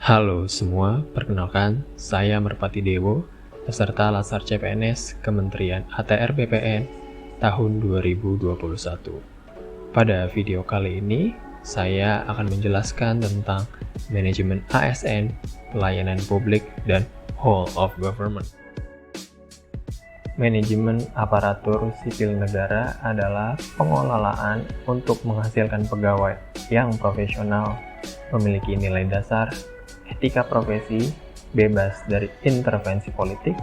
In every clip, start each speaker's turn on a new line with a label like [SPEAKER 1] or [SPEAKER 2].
[SPEAKER 1] Halo semua, perkenalkan saya Merpati Dewo, peserta Latsar CPNS Kementerian ATR BPN tahun 2021. Pada video kali ini, saya akan menjelaskan tentang manajemen ASN, pelayanan publik, dan whole of government. Manajemen aparatur sipil negara adalah pengelolaan untuk menghasilkan pegawai yang profesional, memiliki nilai dasar, etika profesi, bebas dari intervensi politik,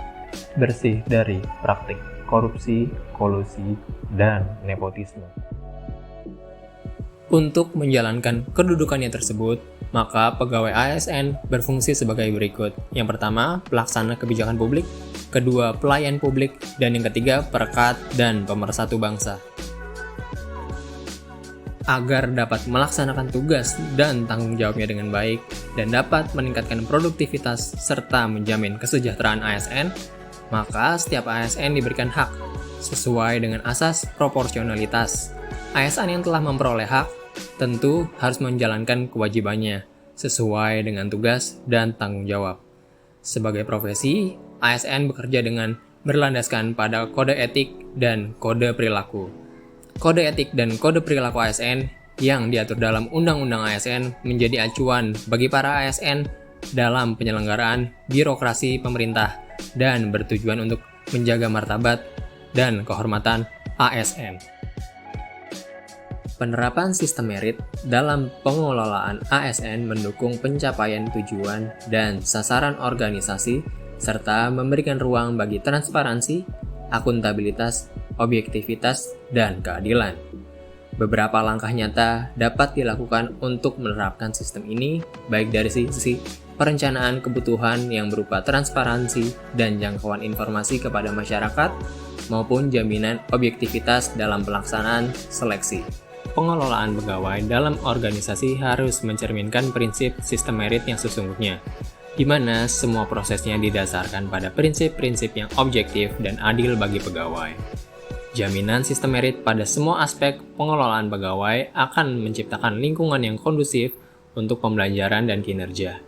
[SPEAKER 1] bersih dari praktik korupsi, kolusi, dan nepotisme. Untuk menjalankan kedudukannya tersebut, maka pegawai ASN berfungsi sebagai berikut. Yang pertama, pelaksana kebijakan publik, kedua, pelayan publik, dan yang ketiga, perekat dan pemersatu bangsa. Agar dapat melaksanakan tugas dan tanggung jawabnya dengan baik dan dapat meningkatkan produktivitas serta menjamin kesejahteraan ASN, maka setiap ASN diberikan hak sesuai dengan asas proporsionalitas. ASN yang telah memperoleh hak tentu harus menjalankan kewajibannya sesuai dengan tugas dan tanggung jawab. Sebagai profesi, ASN bekerja dengan berlandaskan pada kode etik dan kode perilaku. Kode etik dan kode perilaku ASN yang diatur dalam Undang-Undang ASN menjadi acuan bagi para ASN dalam penyelenggaraan birokrasi pemerintah dan bertujuan untuk menjaga martabat dan kehormatan ASN. Penerapan sistem merit dalam pengelolaan ASN mendukung pencapaian tujuan dan sasaran organisasi serta memberikan ruang bagi transparansi, akuntabilitas, objektivitas, dan keadilan. Beberapa langkah nyata dapat dilakukan untuk menerapkan sistem ini, baik dari sisi perencanaan kebutuhan yang berupa transparansi dan jangkauan informasi kepada masyarakat, maupun jaminan objektivitas dalam pelaksanaan seleksi. Pengelolaan pegawai dalam organisasi harus mencerminkan prinsip sistem merit yang sesungguhnya, di mana semua prosesnya didasarkan pada prinsip-prinsip yang objektif dan adil bagi pegawai. Jaminan sistem merit pada semua aspek pengelolaan pegawai akan menciptakan lingkungan yang kondusif untuk pembelajaran dan kinerja.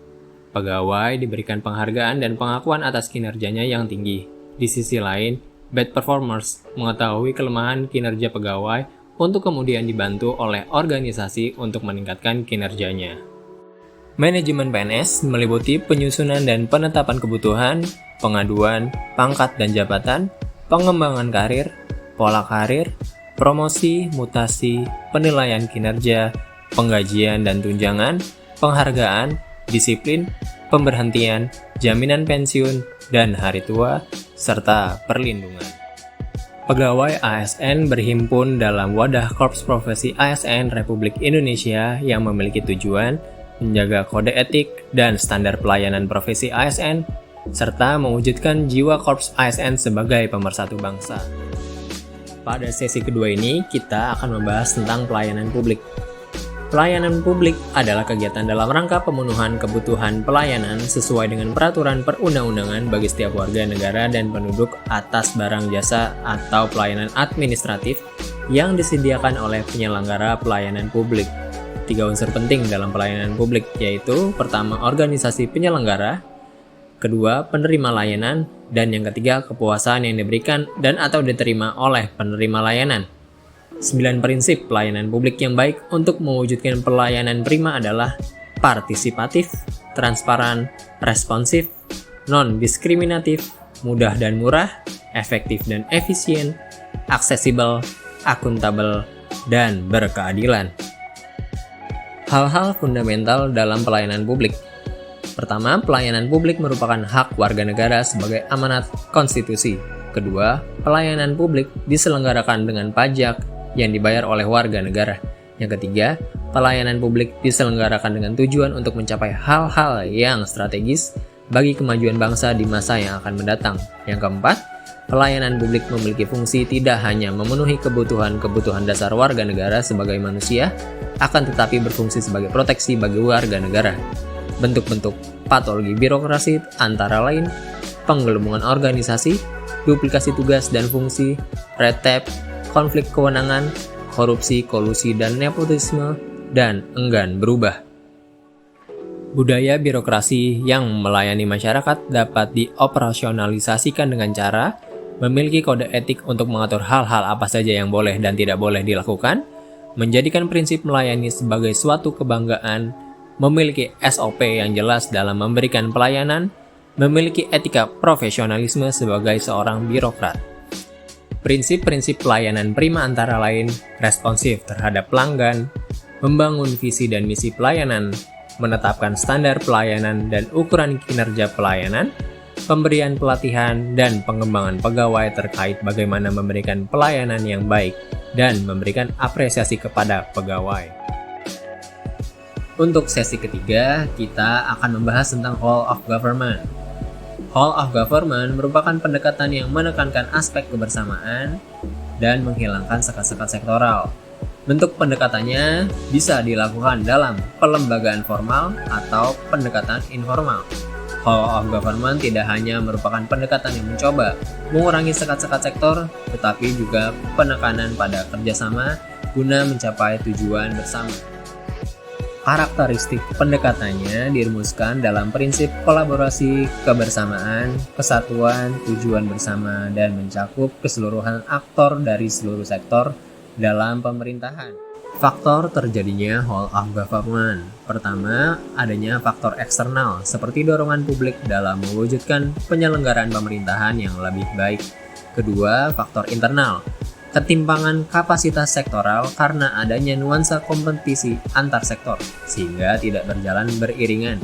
[SPEAKER 1] Pegawai diberikan penghargaan dan pengakuan atas kinerjanya yang tinggi. Di sisi lain, bad performers mengetahui kelemahan kinerja pegawai untuk kemudian dibantu oleh organisasi untuk meningkatkan kinerjanya. Manajemen PNS meliputi penyusunan dan penetapan kebutuhan, pengaduan, pangkat dan jabatan, pengembangan karir, pola karir, promosi, mutasi, penilaian kinerja, penggajian dan tunjangan, penghargaan, disiplin, pemberhentian, jaminan pensiun, dan hari tua, serta perlindungan. Pegawai ASN berhimpun dalam wadah Korps Profesi ASN Republik Indonesia yang memiliki tujuan menjaga kode etik dan standar pelayanan profesi ASN, serta mewujudkan jiwa Korps ASN sebagai pemersatu bangsa. Pada sesi kedua ini, kita akan membahas tentang pelayanan publik. Pelayanan publik adalah kegiatan dalam rangka pemenuhan kebutuhan pelayanan sesuai dengan peraturan perundang-undangan bagi setiap warga negara dan penduduk atas barang jasa atau pelayanan administratif yang disediakan oleh penyelenggara pelayanan publik. 3 unsur penting dalam pelayanan publik yaitu pertama, organisasi penyelenggara, kedua, penerima layanan, dan yang ketiga, kepuasan yang diberikan dan atau diterima oleh penerima layanan. 9 prinsip pelayanan publik yang baik untuk mewujudkan pelayanan prima adalah partisipatif, transparan, responsif, non-diskriminatif, mudah dan murah, efektif dan efisien, aksesibel, akuntabel, dan berkeadilan. Hal-hal fundamental dalam pelayanan publik. Pertama, pelayanan publik merupakan hak warga negara sebagai amanat konstitusi. Kedua, pelayanan publik diselenggarakan dengan pajak yang dibayar oleh warga negara. Yang ketiga, pelayanan publik diselenggarakan dengan tujuan untuk mencapai hal-hal yang strategis bagi kemajuan bangsa di masa yang akan mendatang. Yang keempat, pelayanan publik memiliki fungsi tidak hanya memenuhi kebutuhan-kebutuhan dasar warga negara sebagai manusia, akan tetapi berfungsi sebagai proteksi bagi warga negara. Bentuk-bentuk patologi birokrasi antara lain penggelembungan organisasi, duplikasi tugas dan fungsi, red tape, konflik kewenangan, korupsi, kolusi, dan nepotisme, dan enggan berubah. Budaya birokrasi yang melayani masyarakat dapat dioperasionalisasikan dengan cara memiliki kode etik untuk mengatur hal-hal apa saja yang boleh dan tidak boleh dilakukan, menjadikan prinsip melayani sebagai suatu kebanggaan, memiliki SOP yang jelas dalam memberikan pelayanan, memiliki etika profesionalisme sebagai seorang birokrat. Prinsip-prinsip pelayanan prima antara lain responsif terhadap pelanggan, membangun visi dan misi pelayanan, menetapkan standar pelayanan dan ukuran kinerja pelayanan, pemberian pelatihan dan pengembangan pegawai terkait bagaimana memberikan pelayanan yang baik, dan memberikan apresiasi kepada pegawai. Untuk sesi ketiga, kita akan membahas tentang Whole of Government. Whole of Government merupakan pendekatan yang menekankan aspek kebersamaan dan menghilangkan sekat-sekat sektoral. Bentuk pendekatannya bisa dilakukan dalam pelembagaan formal atau pendekatan informal. Whole of Government tidak hanya merupakan pendekatan yang mencoba mengurangi sekat-sekat sektor, tetapi juga penekanan pada kerjasama guna mencapai tujuan bersama. Karakteristik pendekatannya dirumuskan dalam prinsip kolaborasi, kebersamaan, kesatuan, tujuan bersama, dan mencakup keseluruhan aktor dari seluruh sektor dalam pemerintahan. Faktor terjadinya Whole of Government. Pertama, adanya faktor eksternal seperti dorongan publik dalam mewujudkan penyelenggaraan pemerintahan yang lebih baik. Kedua, faktor internal. Ketimpangan kapasitas sektoral karena adanya nuansa kompetisi antar sektor sehingga tidak berjalan beriringan.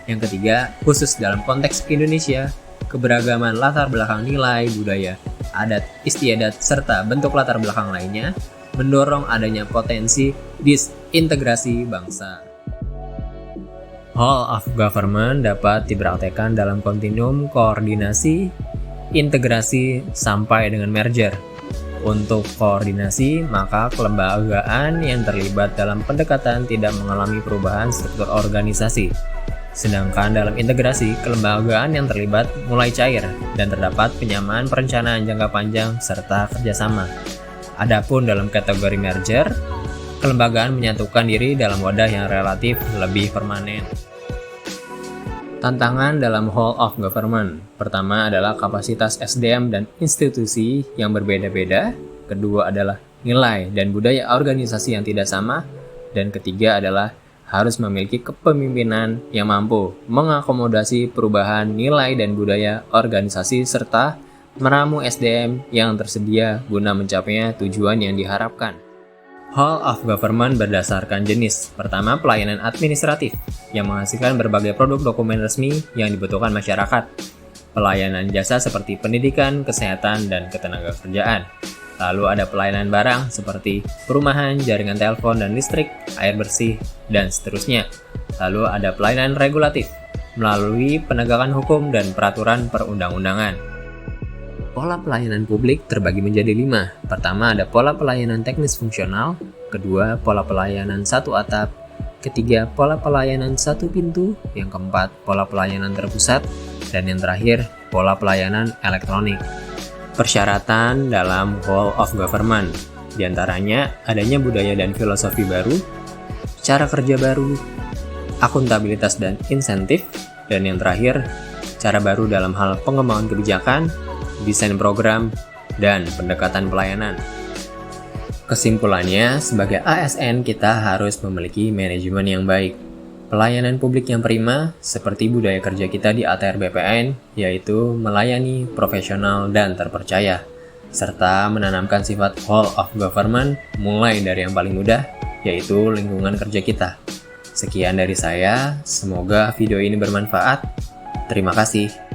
[SPEAKER 1] Yang ketiga, khusus dalam konteks Indonesia, keberagaman latar belakang nilai, budaya, adat, istiadat, serta bentuk latar belakang lainnya mendorong adanya potensi disintegrasi bangsa. Whole of Government dapat dipraktekkan dalam kontinuum koordinasi, integrasi, sampai dengan merger. Untuk koordinasi, maka kelembagaan yang terlibat dalam pendekatan tidak mengalami perubahan struktur organisasi. Sedangkan dalam integrasi, kelembagaan yang terlibat mulai cair dan terdapat penyamaan perencanaan jangka panjang serta kerjasama. Adapun dalam kategori merger, kelembagaan menyatukan diri dalam wadah yang relatif lebih permanen. Tantangan dalam Whole of Government. Pertama adalah kapasitas SDM dan institusi yang berbeda-beda. Kedua adalah nilai dan budaya organisasi yang tidak sama. Dan ketiga adalah harus memiliki kepemimpinan yang mampu mengakomodasi perubahan nilai dan budaya organisasi serta meramu SDM yang tersedia guna mencapainya tujuan yang diharapkan. Whole of Government berdasarkan jenis. Pertama, pelayanan administratif yang menghasilkan berbagai produk dokumen resmi yang dibutuhkan masyarakat. Pelayanan jasa seperti pendidikan, kesehatan, dan ketenagakerjaan. Lalu ada pelayanan barang seperti perumahan, jaringan telepon dan listrik, air bersih, dan seterusnya. Lalu ada pelayanan regulatif melalui penegakan hukum dan peraturan perundang-undangan. Pola pelayanan publik terbagi menjadi 5. Pertama ada pola pelayanan teknis fungsional, kedua pola pelayanan satu atap, ketiga pola pelayanan satu pintu, yang keempat pola pelayanan terpusat, dan yang terakhir pola pelayanan elektronik. Persyaratan dalam Whole of Government diantaranya adanya budaya dan filosofi baru, cara kerja baru, akuntabilitas dan insentif, dan yang terakhir cara baru dalam hal pengembangan kebijakan, desain program, dan pendekatan pelayanan. Kesimpulannya, sebagai ASN kita harus memiliki manajemen yang baik, pelayanan publik yang prima, seperti budaya kerja kita di ATR BPN, yaitu melayani, profesional, dan terpercaya, serta menanamkan sifat Whole of Government mulai dari yang paling mudah, yaitu lingkungan kerja kita. Sekian dari saya, semoga video ini bermanfaat. Terima kasih.